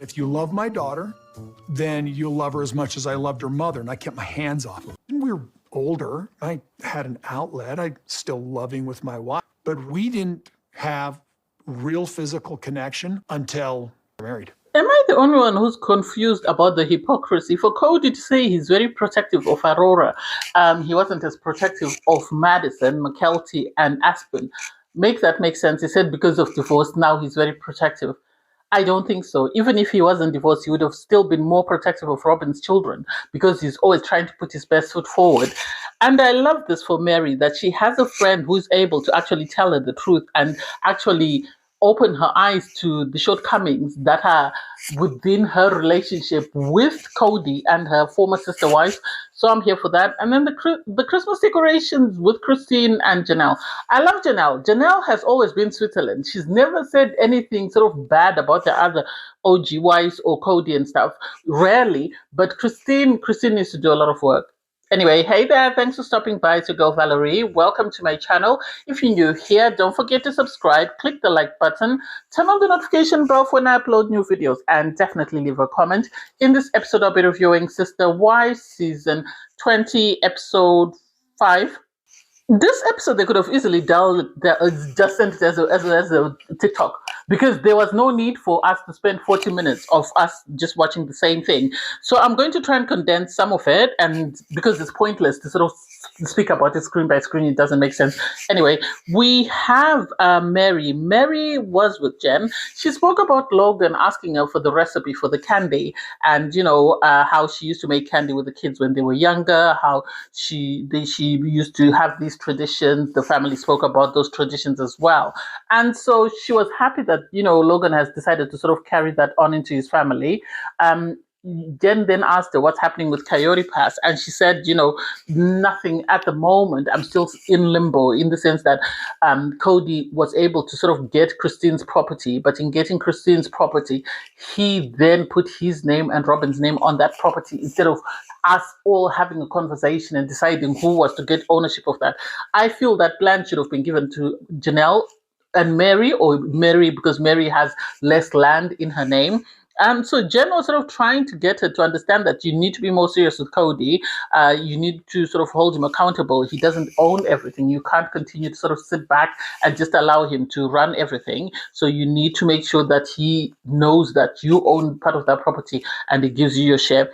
If you love my daughter, then you'll love her as much as I loved her mother, and I kept my hands off her. When we were older, I had an outlet. I'm still loving with my wife, but we didn't have real physical connection until we were married. Am I the only one who's confused about the hypocrisy? For Kody to say he's very protective of Aurora, he wasn't as protective of Madison, McKelty, and Aspen. Make that make sense? He said because of divorce, now he's very protective. I don't think so. Even if he wasn't divorced, he would have still been more protective of Robyn's children because he's always trying to put his best foot forward. And I love this for Meri, that she has a friend who's able to actually tell her the truth and actually open her eyes to the shortcomings that are within her relationship with Kody and her former sister wife. So I'm here for that. And then the Christmas decorations with Christine and Janelle. I love Janelle. Janelle has always been Switzerland. She's never said anything sort of bad about the other OG wives or Kody and stuff. Rarely. But Christine needs to do a lot of work. Anyway, hey there, thanks for stopping by. To go Valerie. Welcome to my channel. If you're new here, don't forget to subscribe, click the like button, turn on the notification bell for when I upload new videos, and definitely leave a comment. In this episode, I'll be reviewing Sister Wives Season 20, Episode 5. This episode, they could have easily just sent it as a TikTok, because there was no need for us to spend 40 minutes of us just watching the same thing. So I'm going to try and condense some of it, and because it's pointless to sort of speak about it screen by screen, it doesn't make sense. Anyway, we have Meri. Meri was with Jen. She spoke about Logan asking her for the recipe for the candy, and how she used to make candy with the kids when they were younger, how she used to have these traditions. The family spoke about those traditions as well, and so she was happy that Logan has decided to sort of carry that on into his family. Jen then asked her what's happening with Coyote Pass, and she said, nothing at the moment. I'm still in limbo, in the sense that Kody was able to sort of get Christine's property, but in getting Christine's property, he then put his name and Robyn's name on that property instead of us all having a conversation and deciding who was to get ownership of that. I feel that land should have been given to Janelle and Meri, or Meri, because Meri has less land in her name. So Jen was sort of trying to get her to understand that you need to be more serious with Kody. You need to sort of hold him accountable. He doesn't own everything. You can't continue to sort of sit back and just allow him to run everything. So you need to make sure that he knows that you own part of that property and it gives you your share.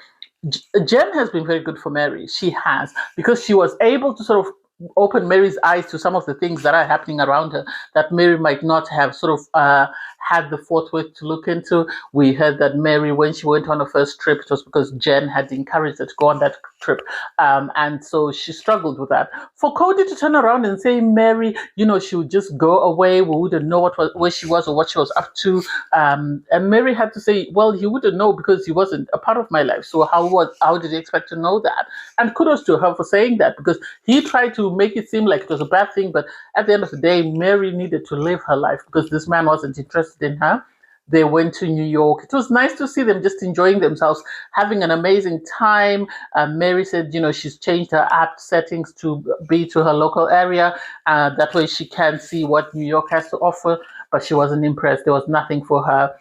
Jen has been very good for Meri. She has, because she was able to sort of open Meri's eyes to some of the things that are happening around her that Meri might not have sort of had the forthwith to look into. We heard that Meri, when she went on her first trip, it was because Jen had encouraged her to go on that trip, and so she struggled with that. For Kody to turn around and say Meri, she would just go away, we wouldn't know where she was or what she was up to, and Meri had to say, well, he wouldn't know because he wasn't a part of my life, so how did he expect to know that? And kudos to her for saying that, because he tried to make it seem like it was a bad thing, but at the end of the day, Meri needed to live her life because this man wasn't interested in her. They went to New York. It was nice to see them just enjoying themselves, having an amazing time. Meri said, she's changed her app settings to be to her local area. That way she can see what New York has to offer, but she wasn't impressed. There was nothing for her.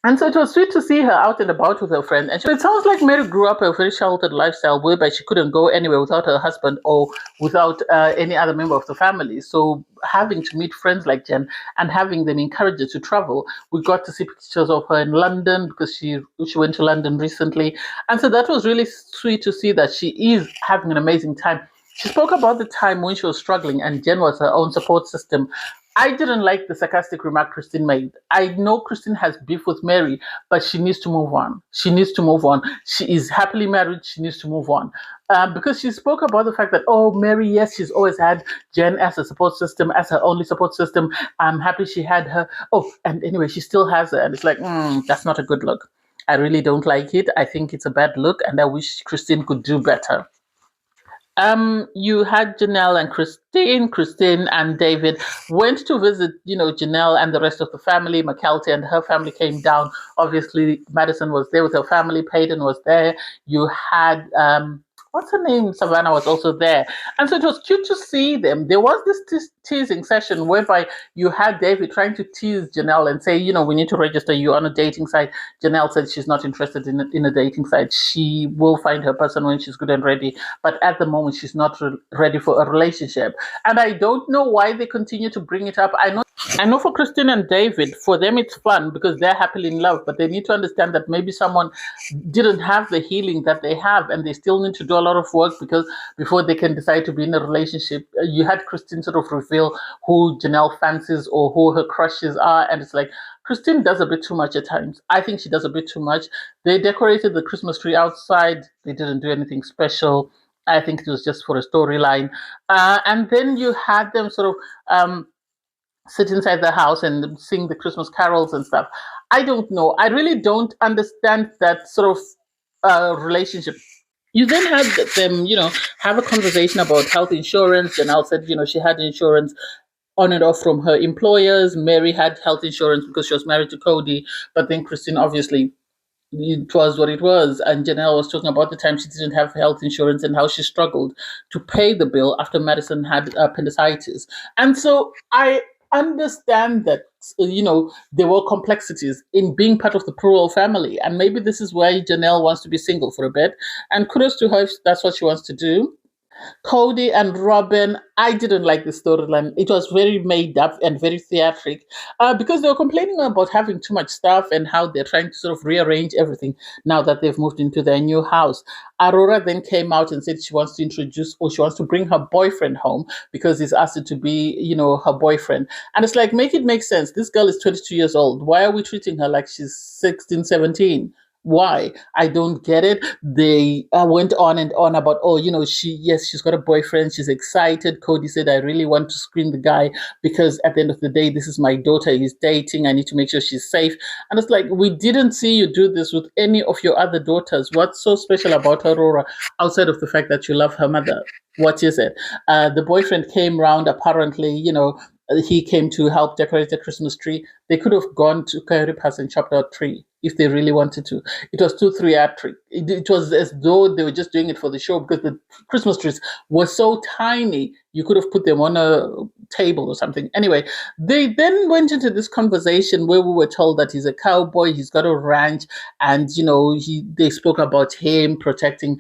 And so it was sweet to see her out and about with her friend. And it sounds like Meri grew up a very sheltered lifestyle, whereby she couldn't go anywhere without her husband or without any other member of the family. So having to meet friends like Jen and having them encourage her to travel, we got to see pictures of her in London, because she went to London recently. And so that was really sweet to see that she is having an amazing time. She spoke about the time when she was struggling and Jen was her own support system. I didn't like the sarcastic remark Christine made. I know Christine has beef with Meri, but she needs to move on. She needs to move on. She is happily married. She needs to move on. Because she spoke about the fact that, Meri, yes, she's always had Jen as a support system, as her only support system. I'm happy she had her. And anyway, she still has her. And it's like, that's not a good look. I really don't like it. I think it's a bad look, and I wish Christine could do better. You had Janelle and Christine. Christine and David went to visit, Janelle and the rest of the family. McKelty and her family came down. Obviously, Madison was there with her family. Peyton was there. You had what's her name? Savannah was also there. And so it was cute to see them. There was this teasing session whereby you had David trying to tease Janelle and say, we need to register you on a dating site. Janelle said she's not interested in a dating site. She will find her person when she's good and ready. But at the moment, she's not ready for a relationship. And I don't know why they continue to bring it up. I know for Christine and David, for them it's fun because they're happily in love, but they need to understand that maybe someone didn't have the healing that they have and they still need to do a lot of work because before they can decide to be in a relationship. You had Christine sort of reveal who Janelle fancies or who her crushes are, and it's like Christine does a bit too much at times. I think she does a bit too much. They decorated the Christmas tree outside. They didn't do anything special. I think it was just for a storyline. And then you had them sort of sit inside the house and sing the Christmas carols and stuff. I don't know. I really don't understand that sort of relationship. You then had them, have a conversation about health insurance. Janelle said, she had insurance on and off from her employers. Meri had health insurance because she was married to Kody. But then Christine, obviously, it was what it was. And Janelle was talking about the time she didn't have health insurance and how she struggled to pay the bill after Madison had appendicitis. And so I understand that there were complexities in being part of the plural family, and maybe this is why Janelle wants to be single for a bit, and kudos to her if that's what she wants to do. Kody and Robyn, I didn't like the storyline. It was very made up and very theatric because they were complaining about having too much stuff and how they're trying to sort of rearrange everything now that they've moved into their new house. Aurora then came out and said she wants to introduce or she wants to bring her boyfriend home because he's asked her to be, her boyfriend. And it's like, make it make sense. This girl is 22 years old. Why are we treating her like she's 16, 17? Why? I don't get it. They went on and on about, she's got a boyfriend. She's excited. Kody said, I really want to screen the guy because at the end of the day, this is my daughter he's dating. I need to make sure she's safe. And it's like, we didn't see you do this with any of your other daughters. What's so special about Aurora outside of the fact that you love her mother? What is it? The boyfriend came round, apparently, he came to help decorate the Christmas tree. They could have gone to Kody Pass and chopped out a tree if they really wanted to. It was too theatric. It was as though they were just doing it for the show because the Christmas trees were so tiny. You could have put them on a table or something. Anyway, they then went into this conversation where we were told that he's a cowboy, he's got a ranch, and they spoke about him protecting,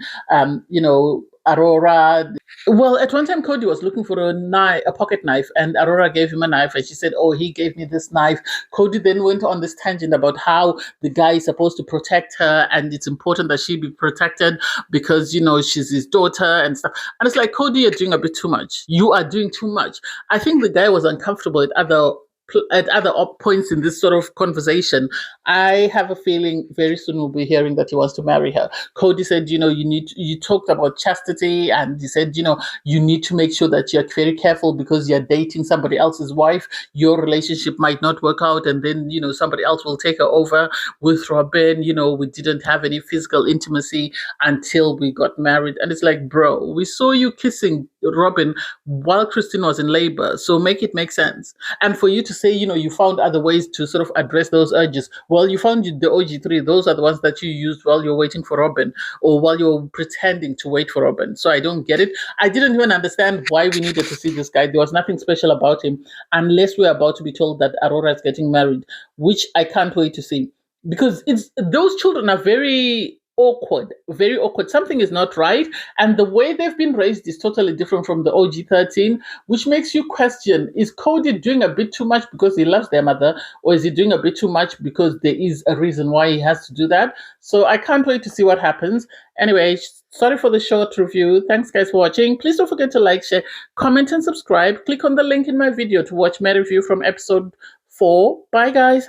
Aurora. Well, at one time, Kody was looking for a pocket knife, and Aurora gave him a knife, and she said, "Oh, he gave me this knife." Kody then went on this tangent about how the guy is supposed to protect her, and it's important that she be protected because she's his daughter and stuff. And it's like, Kody, you're doing a bit too much. You are doing too much. I think the guy was uncomfortable at other points in this sort of conversation. I have a feeling very soon we'll be hearing that he wants to marry her. Kody said, you talked about chastity, and he said, you need to make sure that you're very careful because you're dating somebody else's wife. Your relationship might not work out, and then, somebody else will take her over. With Robyn, we didn't have any physical intimacy until we got married. And it's like, bro, we saw you kissing Robyn while Christine was in labor, so make it make sense. And for you to say, you found other ways to sort of address those urges. Well, you found the OG3. Those are the ones that you used while you're waiting for Robyn or while you're pretending to wait for Robyn. So I don't get it. I didn't even understand why we needed to see this guy. There was nothing special about him unless we're about to be told that Aurora is getting married, which I can't wait to see. Because those children are very very awkward. Something is not right. And the way they've been raised is totally different from the OG13, which makes you question, is Kody doing a bit too much because he loves their mother, or is he doing a bit too much because there is a reason why he has to do that? So I can't wait to see what happens. Anyway, sorry for the short review. Thanks guys for watching. Please don't forget to like, share, comment, and subscribe. Click on the link in my video to watch my review from episode 4. Bye guys.